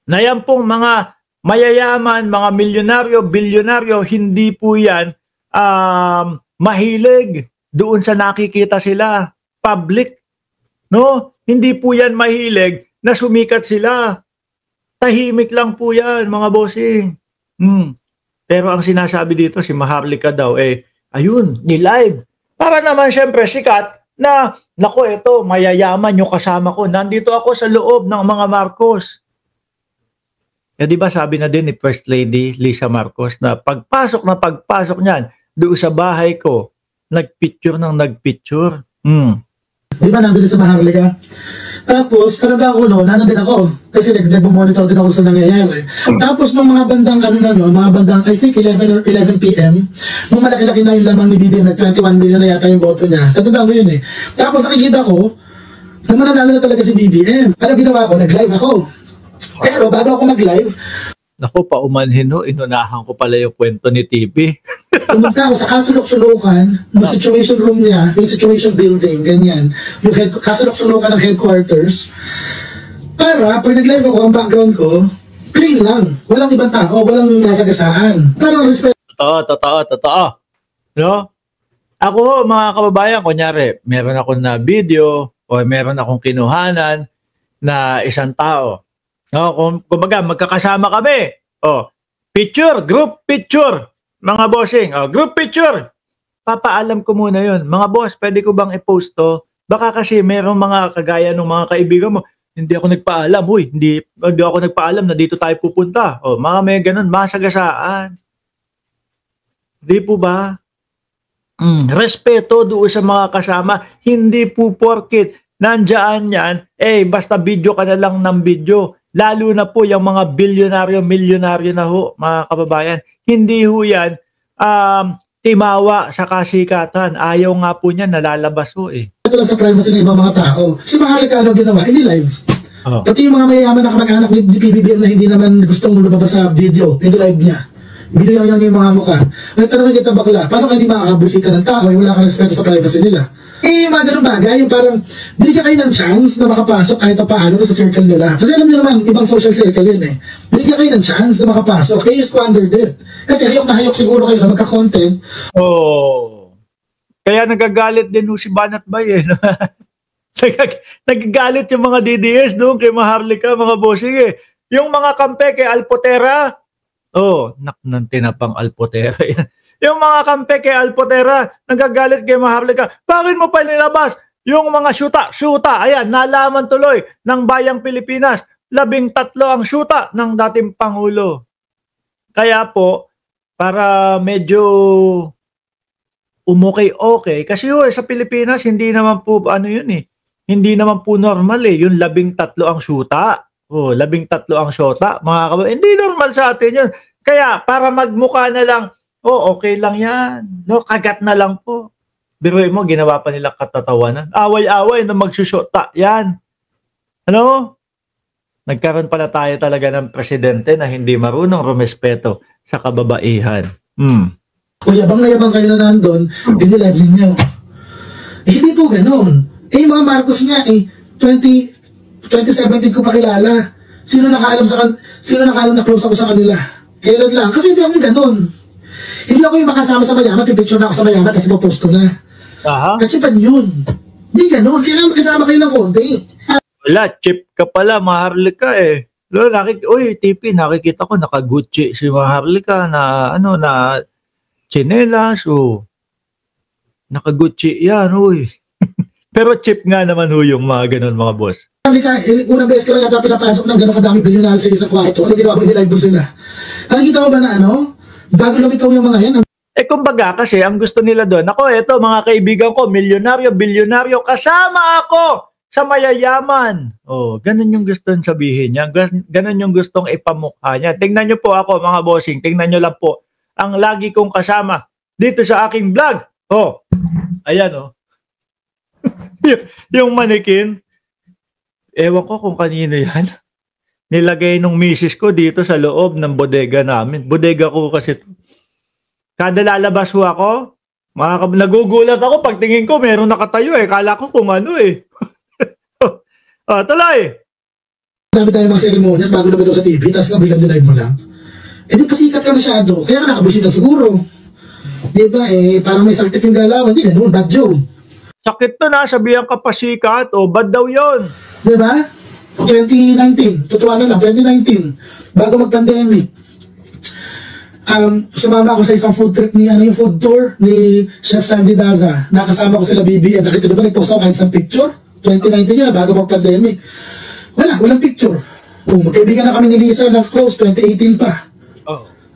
na yan pong mga mayayaman, mga milyonaryo, bilyonaryo, hindi po yan mahilig doon sa nakikita sila, public. No? Hindi po yan mahilig na sumikat sila. Tahimik lang po yan, mga bossing. Pero ang sinasabi dito, si Maharlika daw, ayun, ni-live. Para naman syempre sikat na, nako, ito, mayayaman yung kasama ko. Nandito ako sa loob ng mga Marcos. Di ba sabi na din ni First Lady Lisa Marcos na pagpasok niyan doon sa bahay ko, nagpicture. Di ba nandun sa Maharlika? Tapos, katanda ko nandun din ako. Kasi nag-monitor din ako sa nangyayari. Tapos, nung mga bandang, mga bandang, I think 11 p.m., nung malaki-laki na yung lamang ni Didi, nag-21 million na yata yung boto niya. Katanda ko yun Tapos, nakikita ko, na mananalo na talaga si BBM. Ano ginawa ko? Nag-live ako. Pero, bago ako mag-live, naku, paumanhin inunahan ko pala yung kwento ni TV. pumunta ako sa kasulok-sulukan ng situation room niya, yung situation building, ganyan. Yung kasulok-sulukan ng headquarters. Para, pag nag-live ako, ang background ko, clean lang. Walang ibang tao, walang nasagasaan. Parang respect. Totoo. No? Ako, mga kababayan, kunyari, meron akong na video o meron akong kinuhanan na isang tao. No, kumbaga magkakasama kami. Picture, group picture. Mga bossing, group picture. Papaalam ko muna 'yon. Mga boss, pwede ko bang i-post 'to? Baka kasi merong mga kagaya ng mga kaibigan mo, hindi ako nagpaalam. Hindi ako nagpaalam na dito tayo pupunta. Mga may ganun, masagasaan. Di po ba? Respeto doon sa mga kasama. Hindi po porkit nandiyan yan, basta video ka na lang ng video. Lalo na po yung mga bilyonaryo, milyonaryo na mga kababayan. Hindi yan timawa sa kasikatan. Ayaw nga po niya, nalalabas Ito lang sa privacy ng ibang mga tao. Si Maharlika ginawa? Ini-live. Pati yung mga mayayaman na kamag-anak ni PBBM na hindi naman gustong lumabas sa video, ini-live niya. Binigyan niya yung mga mukha. Tanongin kita bakla, paano ka hindi makakabusita ng tao, wala kang respeto sa privacy nila? Mga ganun bagay, yung parang binigyan kayo ng chance na makapasok kahit pa paano sa circle nila. Kasi alam niyo naman, ibang social circle yun Binigyan kayo ng chance na makapasok, kayo squandered it. Kasi hayok na hayok siguro kayo na magka-content. Kaya nagagalit din si Banat Bay Nagagalit yung mga DDS doon kay Maharlika, mga bossing Yung mga kampe kay Alpotera, ng tinapang Alpotera yung mga kampe kay Alpotera, nagagalit kay Maharlika. Bakit mo pa nilabas yung mga syuta? Ayan, nalaman tuloy ng bayang Pilipinas. 13 ang syuta ng dating Pangulo. Kaya po, para medyo umokay-okay, kasi sa Pilipinas, hindi naman po, hindi naman po normal yung 13 ang syuta. 13 ang syuta. Mga kababayan, hindi normal sa atin yun. Kaya, para magmukha na lang, okay lang yan. Kagat na lang po. Biruin mo, ginawa pa nila katatawanan. Away-away na magsusyota. Yan. Nagkaroon pala tayo talaga ng presidente na hindi marunong rumespeto sa kababaihan. Kung yabang na yabang kayo na nandun, in-live ninyo. Hindi po ganun. Yung mga Marcos nga, 2017 ko pa kilala. Sino nakaalam na close ako sa kanila? Kailan lang? Kasi hindi ako ganun. Hindi ako yung makasama sa mayaman, pipicture na ako sa mayaman, tapos ipopost ko na. Kasi pa yun. Hindi ganun. Kailangan makasama kayo ng konti. Wala, chip ka pala, Maharlika TP, nakikita ko, naka-Gucci si Maharlika na, na chinelas, naka-Gucci yan, Pero chip nga naman yung mga ganun, mga boss. Unang beses ka lang yata pinapasok ng gano'ng kadaming bilyonaryo sa isang kwarto. Ano ginawa mo? Nilive mo sila. Nakikita mo ba na bago lumitaw yung mga yan? Kumbaga kasi ang gusto nila doon, eto mga kaibigan ko, milyonaryo, bilyonaryo, kasama ako sa mayayaman. Ganun yung gustong sabihin niya. Ganun yung gustong ipamukha niya. Tingnan niyo po ako, mga bossing. Tingnan niyo lang po ang lagi kong kasama dito sa aking vlog. Ayan yung manikin. Ewan ko kung kanino yan. Nilagay nung misis ko dito sa loob ng bodega namin. Bodega ko kasi ito. Kada lalabas ako, nagugulat ako pagtingin ko, meron nakatayo Kala ko kung ano Tuloy. Dami tayo mga seremonyas bago lumitaw sa TV, tapos nga bilang dinive mo lang. Eh di pasikat ka masyado, kaya ka nakabusita siguro. Diba parang may sakit yung galawan, hindi ganun, bad joke. Sakit to na, sabihan ka pasikat, o bad daw yun. Diba? 2019, totoo na lang, 2019, bago mag-pandemic. Sumama ako sa isang food trip ni, yung food tour ni Chef Sandy Daza. Nakasama ko sila BB, at nakita ba nagpost ako kahit isang picture? 2019 yun, bago mag-pandemic. Walang picture. Magkaibigan na kami ni Lisa ng close, 2018 pa.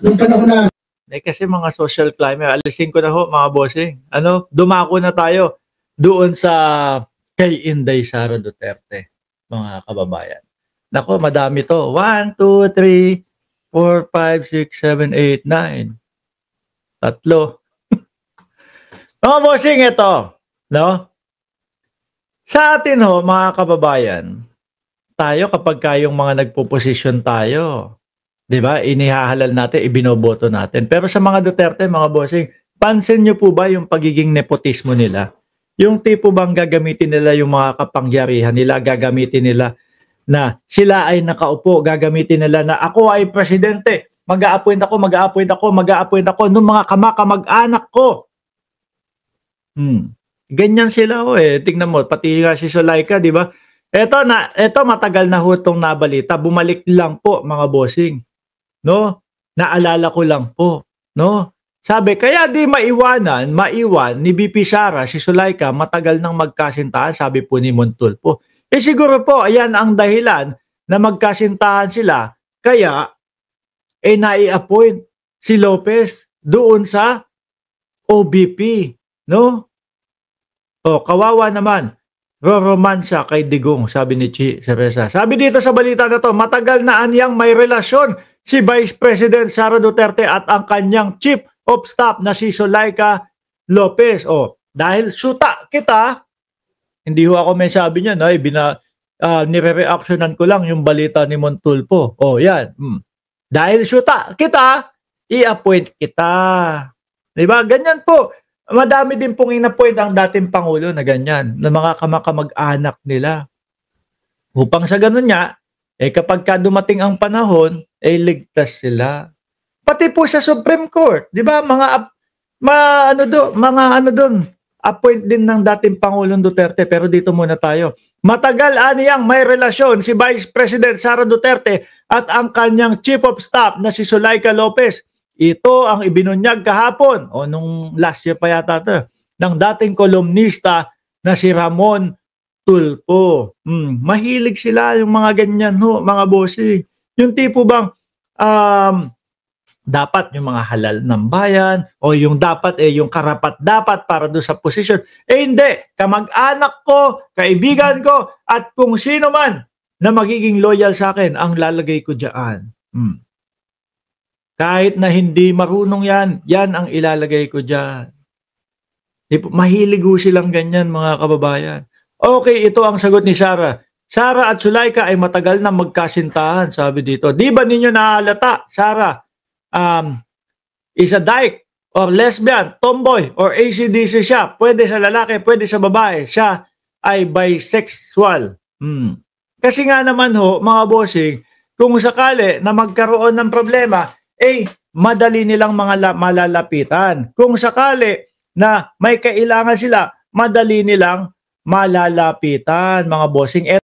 Nung panahon na... Kasi mga social climber, alisin ko na ho mga bossing. Dumako na tayo doon sa kay Inday Sara Duterte, mga kababayan. Nako, madami to. 1, 2, 3, 4, 5, 6, 7, 8, 9. Tatlo. Mga bossing, ito. No? Sa atin ho, mga kababayan, tayo kapag kayong mga nagpo-posisyon tayo, di ba? Inihahalal natin, ibinoboto natin. Pero sa mga Duterte, mga bossing, pansin nyo po ba yung pagiging nepotismo nila? Yung tipo bang gagamitin nila yung mga kapangyarihan nila, gagamitin nila na sila ay nakaupo, gagamitin nila na ako ay presidente, mag-a-appoint ako ng mga kamag-anak ko. Ganyan sila tingnan mo, pati nga si Sulaika, di ba? Ito matagal na hutong nabalita, bumalik lang po mga bossing. No? Naalala ko lang po, no? Sabi, kaya di maiwan ni BP Sara, si Sulaika, matagal nang magkasintahan, sabi po ni Montulfo. Siguro po, ayan ang dahilan na magkasintahan sila, kaya, nai-appoint si Lopez doon sa OBP, no? Kawawa naman, roromansa kay Digong, sabi ni Chi Cereza. Sabi dito sa balita na to, matagal na anyang may relasyon si Vice President Sara Duterte at ang kanyang Chief of Staff na si Sulaika Lopez. Dahil syuta kita, hindi ho ako may sabi niya, nire-reactionan ko lang yung balita ni Montulfo. Yan. Dahil syuta kita, i-appoint kita. Diba? Ganyan po. Madami din pong in-appoint ang dating Pangulo na ganyan, na mga kamag-anak nila. Upang sa ganun nga, kapag dumating ang panahon, ligtas sila. Pati po sa Supreme Court, 'di ba? Mga ano doon, appoint din ng dating Pangulong Duterte, pero dito muna tayo. Matagal aniyang may relasyon si Vice President Sara Duterte at ang kanyang Chief of Staff na si Sulaika Lopez. Ito ang ibinunyag kahapon nung last year pa yata ito, ng dating kolumnista na si Ramon Tulfo. Mahilig sila yung mga ganyan mga bossy. Yung tipo bang dapat yung mga halal ng bayan o yung dapat yung karapat dapat para doon sa posisyon. Hindi, kamag-anak ko, kaibigan ko at kung sino man na magiging loyal sa akin ang lalagay ko diyan. Kahit na hindi marunong yan ang ilalagay ko diyan. Mahilig silang ganyan mga kababayan. Okay, ito ang sagot ni Sara. Sara at Sulaika ay matagal na magkasintahan, sabi dito. Di ba ninyo nahalata, Sara, is a dyke or lesbian, tomboy or ACDC siya? Pwede sa lalaki, pwede sa babae. Siya ay bisexual. Kasi nga naman mga bossing, kung sakali na magkaroon ng problema, madali nilang malalapitan. Kung sakali na may kailangan sila, madali nilang malalapitan, mga bossing.